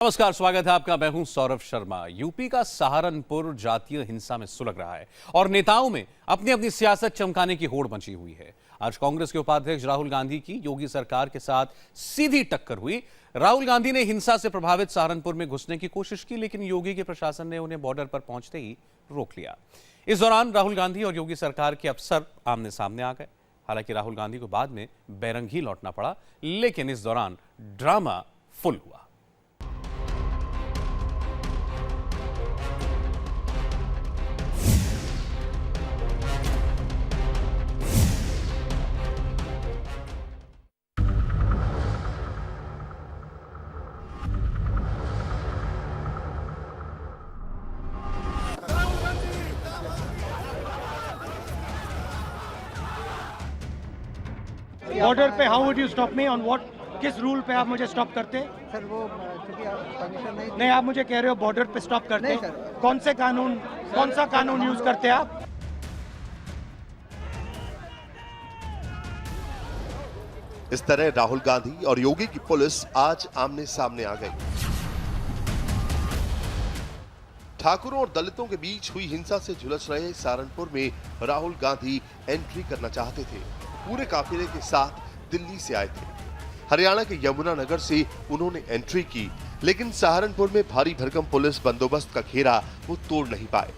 नमस्कार, स्वागत है आपका। मैं हूं सौरभ शर्मा। यूपी का सहारनपुर जातीय हिंसा में सुलग रहा है और नेताओं में अपनी अपनी सियासत चमकाने की होड़ मची हुई है। आज कांग्रेस के उपाध्यक्ष राहुल गांधी की योगी सरकार के साथ सीधी टक्कर हुई। राहुल गांधी ने हिंसा से प्रभावित सहारनपुर में घुसने की कोशिश की, लेकिन योगी के प्रशासन ने उन्हें बॉर्डर पर पहुंचते ही रोक लिया। इस दौरान राहुल गांधी और योगी सरकार के अफसर आमने सामने आ गए। हालांकि राहुल गांधी को बाद में बैरंगी लौटना पड़ा, लेकिन इस दौरान ड्रामा फुल हुआ। बॉर्डर पे how would you stop me on what, किस रूल पे आप मुझे स्टॉप करते? सर वो चूंकि आप परमिशन नहीं, आप मुझे कह रहे हो बॉर्डर पे स्टॉप करते। नहीं सर। कौन सा कानून यूज करते आप? इस तरह राहुल गांधी और योगी की पुलिस आज आमने सामने आ गई। ठाकुरों और दलितों के बीच हुई हिंसा से झुलस रहे सहारनपुर में राहुल गांधी एंट्री करना चाहते थे। पूरे काफिले के साथ दिल्ली से आए थे। हरियाणा के यमुनानगर से उन्होंने एंट्री की, लेकिन सहारनपुर में भारी भरकम पुलिस बंदोबस्त का घेरा वो तोड़ नहीं पाए।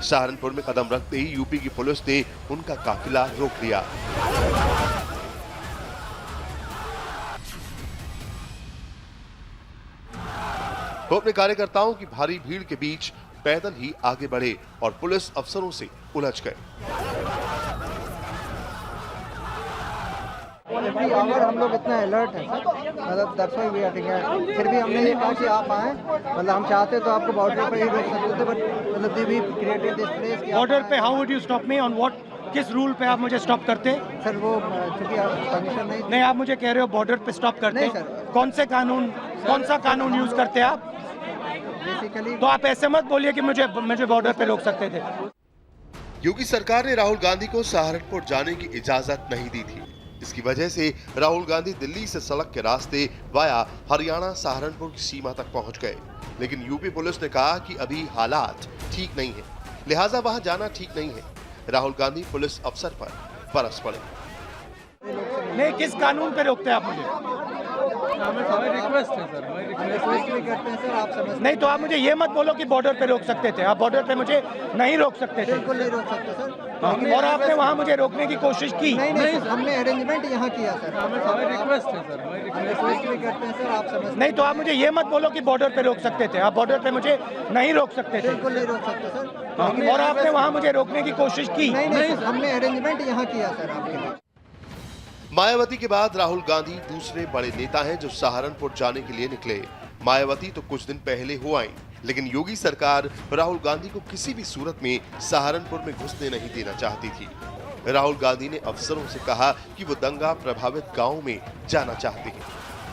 सहारनपुर में कदम रखते ही यूपी की पुलिस ने उनका काफिला रोक लिया। वो अपने कार्यकर्ताओं की भारी भीड़ के बीच पैदल ही आगे बढ़े और पुलिस अफसरों से उलझ गए। एवरी आवर हम लोग इतना अलर्ट है सर, मतलब that's why we are doing. फिर भी हमने ये कहा कि आप आए, मतलब हम चाहते तो आपको बॉर्डर पर ही रोक सकते थे, बट मतलब the we created this place. Border पे how would you stop me on what, किस रूल पे आप मुझे स्टॉप करते? सर वो चूंकि आप परमिशन नहीं, आप मुझे कह रहे हो बॉर्डर पे स्टॉप करते। नहीं सर। कौन सा कानून यूज करते आप? बेसिकली तो आप ऐसे मत बोलिए कि मुझे बॉर्डर पे रोक सकते थे। योगी सरकार ने राहुल गांधी को सहारनपुर जाने की इजाजत नहीं दी थी। इसकी वजह से राहुल गांधी दिल्ली से सड़क के रास्ते वाया हरियाणा सहारनपुर की सीमा तक पहुंच गए, लेकिन यूपी पुलिस ने कहा कि अभी हालात ठीक नहीं है, लिहाजा वहां जाना ठीक नहीं है। राहुल गांधी पुलिस अफसर पर बरस पड़े। नहीं, किस कानून पे रोकते हैं आप मुझे? रिक्वेस्ट है सर, रिक्वेस्ट भी करते हैं सर, आप समझ। नहीं, तो आप मुझे ये मत बोलो कि बॉर्डर पे रोक सकते थे। आप बॉर्डर पे मुझे नहीं रोक सकते थे। बिल्कुल नहीं रोक सकते सर। और आपने वहाँ मुझे रोकने की कोशिश की। नहीं, हमने अरेंजमेंट यहाँ किया सर। रिक्वेस्ट है सर, रिक्वेस्ट भी करते हैं सर, आप समझ। नहीं, तो आप मुझे ये मत बोलो कि बॉर्डर पे रोक सकते थे। आप बॉर्डर पे मुझे नहीं रोक सकते थे। बिल्कुल नहीं रोक सकते सर। और आपने वहाँ मुझे रोकने की कोशिश की। नहीं, हमने अरेंजमेंट यहाँ किया सर आपके लिए। मायावती के बाद राहुल गांधी दूसरे बड़े नेता हैं जो सहारनपुर जाने के लिए निकले। मायावती तो कुछ दिन पहले हो आई, लेकिन योगी सरकार राहुल गांधी को किसी भी सूरत में सहारनपुर में घुसने नहीं देना चाहती थी। राहुल गांधी ने अफसरों से कहा कि वो दंगा प्रभावित गांव में जाना चाहते हैं।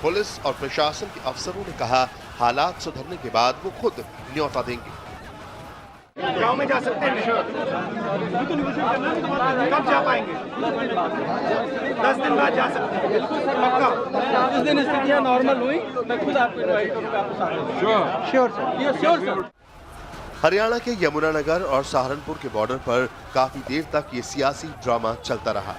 पुलिस और प्रशासन के अफसरों ने कहा हालात सुधरने के बाद वो खुद न्योता देंगे। गाँव में जा सकते हैं? कब जा पाएंगे? 10 दिन बाद जा सकते हैं। पक्का? जिस दिन स्थितियाँ नॉर्मल हुई मैं खुद आपको इनवाइट करूँगा, आपको साथ। Sure sir, sure sir. Haryana के यमुनानगर और सहारनपुर के बॉर्डर पर काफी देर तक ये सियासी ड्रामा चलता रहा।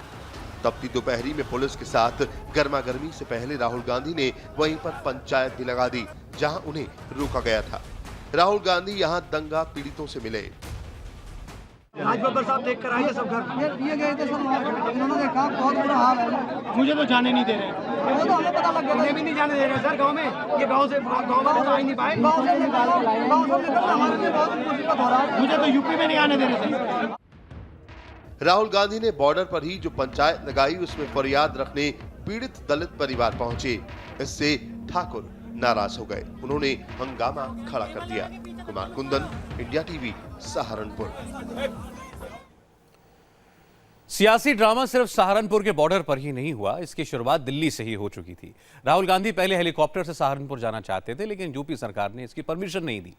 तपती दोपहरी में पुलिस के साथ गर्मागर्मी से पहले राहुल गांधी ने वहीं पर पंचायत भी लगा दी, जहां उन्हें रोका गया था। राहुल गांधी यहां दंगा पीड़ितों से मिले। राजबब्बर साहब देख कर आइए सब घर। ये गए थे सर, उन्होंने देखा बहुत बुरा हाल है। मुझे तो जाने नहीं दे रहे। वो तो हमें पता लग गया, मुझे भी नहीं जाने दे रहे सर गाँव में। ये गाँव वाले तो आ ही नहीं पाए। गाँव से निकलना हमारे लिए बहुत मुसीबत हो रहा है। मुझे तो यूपी में नहीं आने दे रहे थे। राहुल गांधी ने बॉर्डर पर ही जो पंचायत लगाई उसमें फरियाद रखने पीड़ित दलित परिवार पहुंचे। इससे ठाकुर नाराज हो गए, उन्होंने हंगामा खड़ा कर दिया। Kumar Kundan, India TV, Saharanpur. सियासी ड्रामा सिर्फ सहारनपुर के बॉर्डर पर ही नहीं हुआ, इसकी शुरुआत दिल्ली से ही हो चुकी थी। राहुल गांधी पहले हेलीकॉप्टर से सहारनपुर जाना चाहते थे, लेकिन यूपी सरकार ने इसकी परमिशन नहीं दी।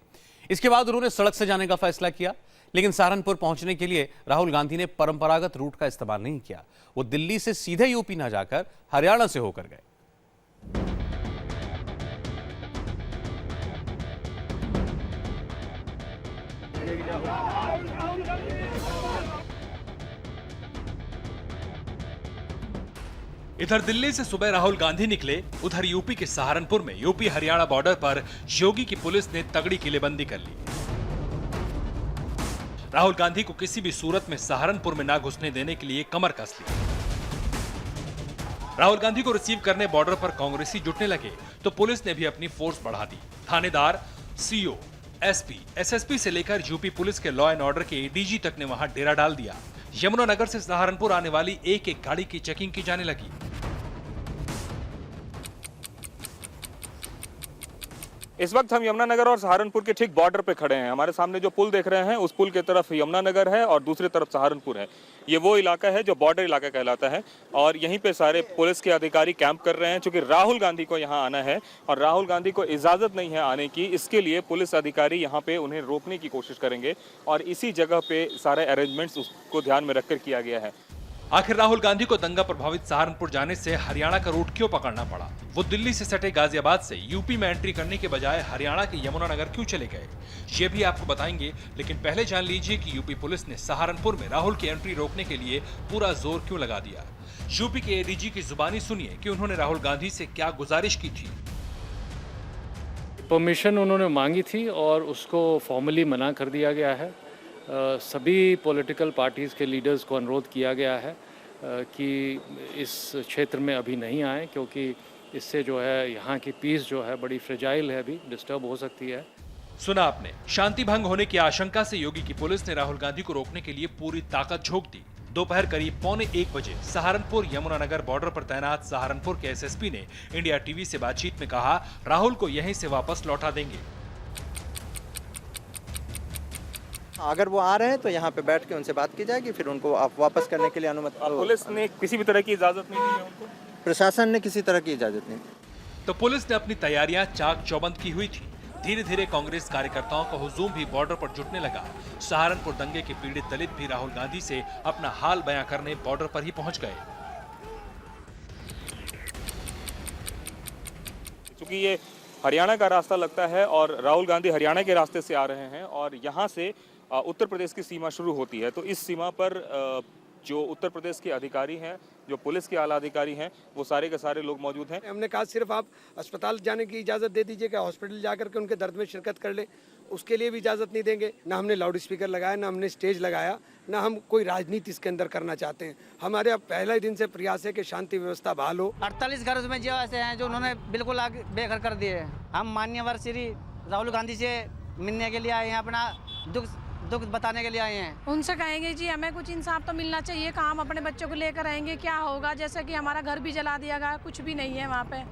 इसके बाद उन्होंने सड़क से जाने का फैसला किया, लेकिन सहारनपुर पहुंचने के लिए राहुल गांधी ने परंपरागत रूट का इस्तेमाल नहीं किया। वो दिल्ली से सीधे यूपी न जाकर हरियाणा से होकर गए। इधर दिल्ली से सुबह राहुल गांधी निकले, उधर यूपी के सहारनपुर में यूपी हरियाणा बॉर्डर पर योगी की पुलिस ने तगड़ी किलेबंदी कर ली। राहुल गांधी को किसी भी सूरत में सहारनपुर में ना घुसने देने के लिए कमर कस ली। राहुल गांधी को रिसीव करने बॉर्डर पर कांग्रेसी जुटने लगे तो पुलिस ने भी अपनी फोर्स बढ़ा दी। थानेदार, सीओ, एसपी, एसएसपी से लेकर यूपी पुलिस के लॉ एंड ऑर्डर के एडीजी तक ने वहां डेरा डाल दिया। यमुनानगर से सहारनपुर आने वाली एक एक गाड़ी की चेकिंग की जाने लगी। इस वक्त हम यमुनानगर और सहारनपुर के ठीक बॉर्डर पे खड़े हैं। हमारे सामने जो पुल देख रहे हैं उस पुल की तरफ यमुनानगर है और दूसरी तरफ सहारनपुर है। ये वो इलाका है जो बॉर्डर इलाका कहलाता है और यहीं पे सारे पुलिस के अधिकारी कैंप कर रहे हैं। चूंकि राहुल गांधी को यहाँ आना है और राहुल गांधी को इजाजत नहीं है आने की, इसके लिए पुलिस अधिकारी यहाँ पे उन्हें रोकने की कोशिश करेंगे और इसी जगह पे सारे अरेंजमेंट्स उसको ध्यान में रखकर किया गया है। आखिर राहुल गांधी को दंगा प्रभावित सहारनपुर जाने से हरियाणा का रूट क्यों पकड़ना पड़ा? वो दिल्ली से सटे गाजियाबाद से यूपी में एंट्री करने के बजाय हरियाणा के यमुनानगर क्यों चले गए, ये भी आपको बताएंगे। लेकिन पहले जान लीजिए कि यूपी पुलिस ने सहारनपुर में राहुल की एंट्री रोकने के लिए पूरा जोर क्यों लगा दिया। यूपी के एडीजी की जुबानी सुनिए कि उन्होंने राहुल गांधी से क्या गुजारिश की थी। परमिशन उन्होंने मांगी थी और उसको फॉर्मली मना कर दिया गया है। सभी पॉलिटिकल पार्टीज़ के लीडर्स को अनुरोध किया गया है कि इस क्षेत्र में अभी नहीं आए, क्योंकि इससे जो है यहाँ की पीस जो है बड़ी फ्रेजाइल है, अभी डिस्टर्ब हो सकती है। सुना आपने, शांति भंग होने की आशंका से योगी की पुलिस ने राहुल गांधी को रोकने के लिए पूरी ताकत झोंक दी। दोपहर करीब 1:45 बजे सहारनपुर यमुनानगर बॉर्डर पर तैनात सहारनपुर के एसएसपी ने इंडिया टीवी से बातचीत में कहा, राहुल को यहीं से वापस लौटा देंगे। अगर वो आ रहे हैं तो यहाँ पे बैठ के उनसे बात की जाएगी, फिर उनको आप वापस करने के लिए अनुमति। पुलिस ने किसी भी तरह की इजाजत नहीं दी है उनको? प्रशासन ने किसी तरह की इजाजत नहीं दी। तो पुलिस ने अपनी तैयारियां चाक चौबंद की हुई थी। धीरे धीरे कांग्रेस कार्यकर्ताओं का हुजूम भी बॉर्डर पर जुटने लगा। सहारनपुर दंगे के पीड़ित दलित भी राहुल गांधी से अपना हाल बयां करने बॉर्डर पर ही पहुंच गए। क्योंकि ये हरियाणा का रास्ता लगता है और राहुल गांधी हरियाणा के रास्ते से आ रहे हैं और यहाँ से उत्तर प्रदेश की सीमा शुरू होती है। तो इस सीमा पर जो उत्तर प्रदेश के अधिकारी हैं, जो पुलिस के आला अधिकारी हैं, वो सारे के सारे लोग मौजूद हैं। हमने कहा सिर्फ आप अस्पताल जाने की इजाज़त दे दीजिएगा, हॉस्पिटल जाकर के उनके दर्द में शिरकत कर ले, उसके लिए भी इजाज़त नहीं देंगे। ना हमने लाउड स्पीकर लगाया, ना हमने स्टेज लगाया, ना हम कोई राजनीति इसके अंदर करना चाहते हैं। हमारे अब पहले दिन से प्रयास है कि शांति व्यवस्था बहाल हो। 48 घर उसमें जो ऐसे हैं जो उन्होंने बिल्कुल आगे बेघर कर दिए। हम माननीय श्री राहुल गांधी से मिलने के लिए आए हैं, अपना दुख बताने के लिए आए हैं। उनसे कहेंगे जी हमें कुछ इंसाफ तो मिलना चाहिए, कहाँ हम अपने बच्चों को लेकर आएंगे, क्या होगा, जैसे कि हमारा घर भी जला दिया गया, कुछ भी नहीं है वहाँ पे।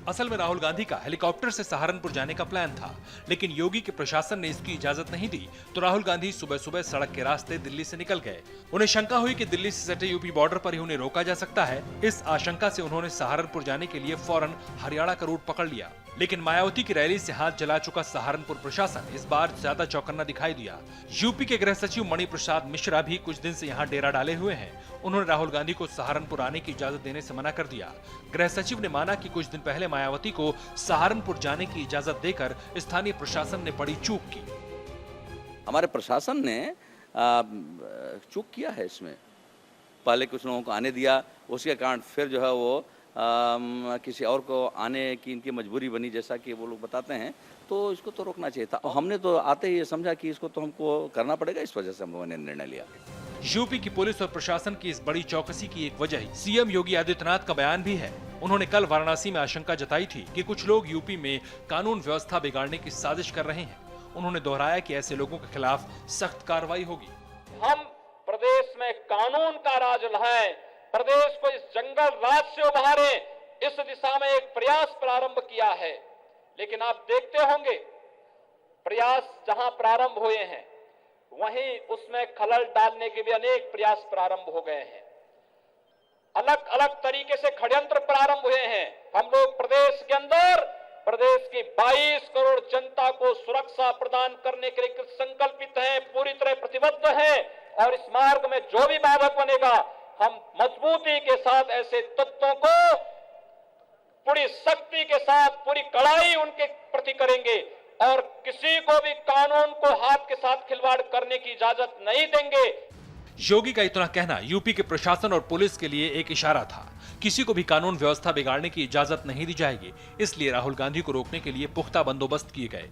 असल में राहुल गांधी का हेलीकॉप्टर से सहारनपुर जाने का प्लान था, लेकिन योगी के प्रशासन ने इसकी इजाजत नहीं दी तो राहुल गांधी सुबह सुबह सड़क के रास्ते दिल्ली से निकल गए। उन्हें शंका हुई कि दिल्ली से सटे यूपी बॉर्डर पर ही उन्हें रोका जा सकता है। इस आशंका से उन्होंने सहारनपुर जाने के लिए फौरन हरियाणा का रूट पकड़ लिया। लेकिन मायावती की रैली से हाथ जला चुका सहारनपुर प्रशासन इस बार ज्यादा चौकन्ना दिखाई दिया। यूपी के गृह सचिव मणि प्रसाद मिश्रा भी कुछ दिन से यहाँ डेरा डाले हुए हैं। उन्होंने राहुल गांधी को सहारनपुर आने की इजाजत देने से मना कर दिया। गृह सचिव ने माना कि कुछ दिन पहले मायावती को सहारनपुर जाने की इजाजत देकर स्थानीय प्रशासन ने बड़ी चूक की। हमारे प्रशासन ने चूक किया है इसमें। पहले कुछ लोगों को आने दिया, उसके कारण फिर जो है वो किसी और को आने की इनकी मजबूरी बनी, जैसा कि वो लोग बताते हैं। तो इसको तो रोकना चाहिए था। हमने तो आते ही ये समझा कि इसको तो हमको करना पड़ेगा, इस वजह से हम लोगों ने निर्णय लिया। यूपी की पुलिस और प्रशासन की इस बड़ी चौकसी की एक वजह सीएम योगी आदित्यनाथ का बयान भी है। उन्होंने कल वाराणसी में आशंका जताई थी कि कुछ लोग यूपी में कानून व्यवस्था बिगाड़ने की साजिश कर रहे हैं। उन्होंने दोहराया कि ऐसे लोगों के खिलाफ सख्त कार्रवाई होगी। हम प्रदेश में कानून का राज लाएं, प्रदेश को इस जंगल राज से उबारे, इस दिशा में एक प्रयास प्रारंभ किया है। लेकिन आप देखते होंगे प्रयास जहां प्रारंभ हुए हैं वहीं उसमें खलल डालने के भी अनेक प्रयास प्रारंभ हो गए हैं। अलग अलग तरीके से षड्यंत्र प्रारंभ हुए हैं। हम लोग प्रदेश के अंदर प्रदेश की 22 करोड़ जनता को सुरक्षा प्रदान करने के लिए संकल्पित हैं, पूरी तरह प्रतिबद्ध हैं और इस मार्ग में जो भी बाधक बनेगा हम मजबूती के साथ ऐसे तत्वों को पूरी शक्ति के साथ पूरी कड़ाई उनके प्रति करेंगे। और किसी को भी कानून को हाथ के साथ खिलवाड़ करने की इजाजत नहीं देंगे। योगी का इतना कहना यूपी के प्रशासन और पुलिस के लिए एक इशारा था। किसी को भी कानून व्यवस्था बिगाड़ने की इजाजत नहीं दी जाएगी, इसलिए राहुल गांधी को रोकने के लिए पुख्ता बंदोबस्त किए गए।